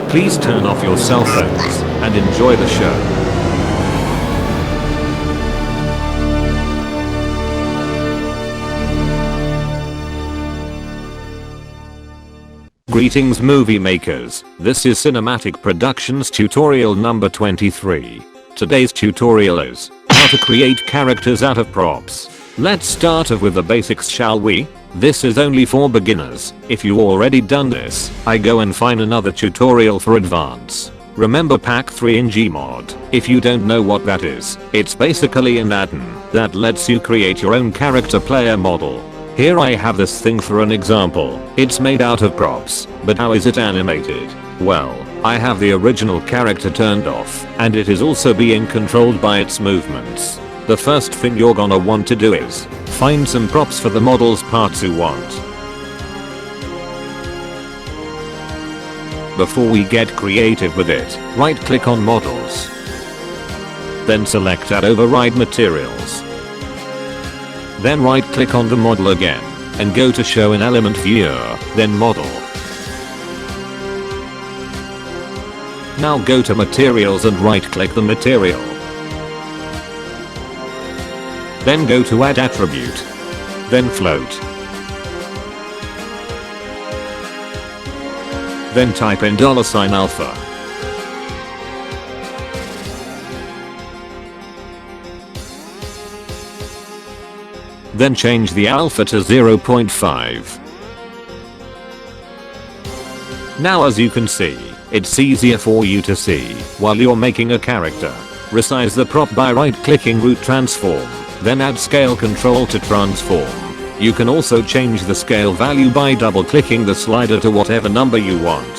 Please turn off your cell phones and enjoy the show. Greetings movie makers, this is Cinematic Productions tutorial number 23. Today's tutorial is how to create characters out of props. Let's start off with the basics, shall we? This is only for beginners. If you already done this, I go and find another tutorial for advance. Remember Pack 3 in Gmod? If you don't know what that is, it's basically an add-on that lets you create your own character player model. Here I have this thing for an example. It's made out of props, but how is it animated? Well, I have the original character turned off, and it is also being controlled by its movements. The first thing you're gonna want to do is find some props for the model's parts you want. Before we get creative with it, right click on models. Then select add override materials. Then right click on the model again and go to show in element viewer, then model. Now go to materials and right click the material. Then go to add attribute. Then float. Then type in $alpha. Then change the alpha to 0.5. Now as you can see, it's easier for you to see while you're making a character. Resize the prop by right clicking root transform, then add scale control to transform. You can also change the scale value by double clicking the slider to whatever number you want.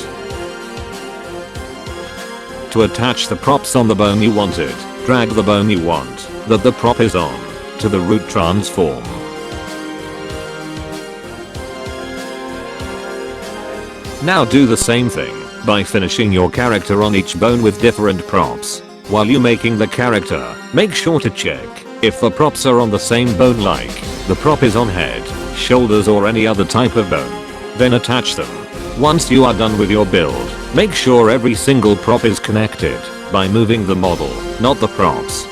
To attach the props on the bone you wanted, drag the bone you want that the prop is on to the root transform. Now do the same thing by finishing your character on each bone with different props. While you're making the character, make sure to check if the props are on the same bone, like the prop is on head, shoulders or any other type of bone. Then attach them. Once you are done with your build, make sure every single prop is connected by moving the model, not the props.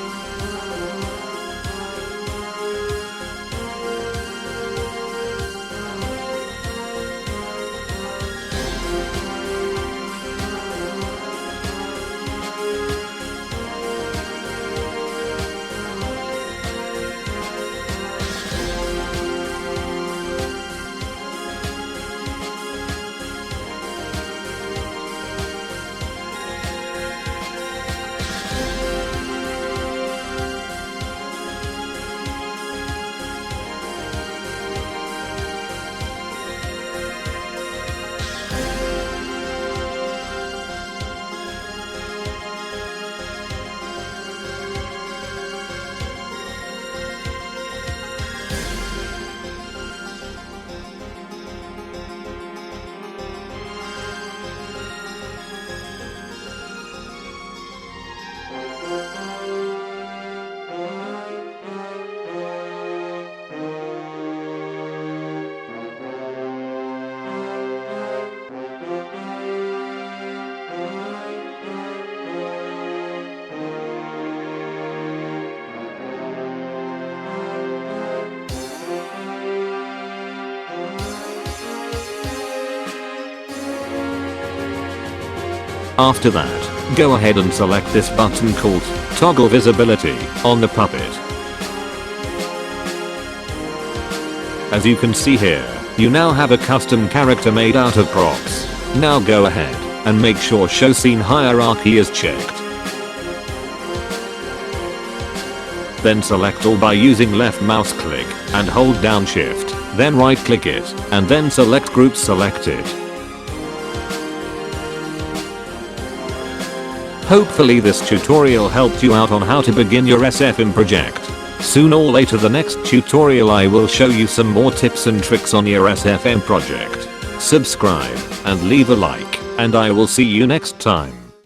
After that, go ahead and select this button called Toggle Visibility on the puppet. As you can see here, you now have a custom character made out of props. Now go ahead and make sure Show Scene Hierarchy is checked. Then select all by using left mouse click and hold down shift, then right click it, and then select Group Selected. Hopefully this tutorial helped you out on how to begin your SFM project. Soon or later the next tutorial I will show you some more tips and tricks on your SFM project. Subscribe and leave a like, and I will see you next time.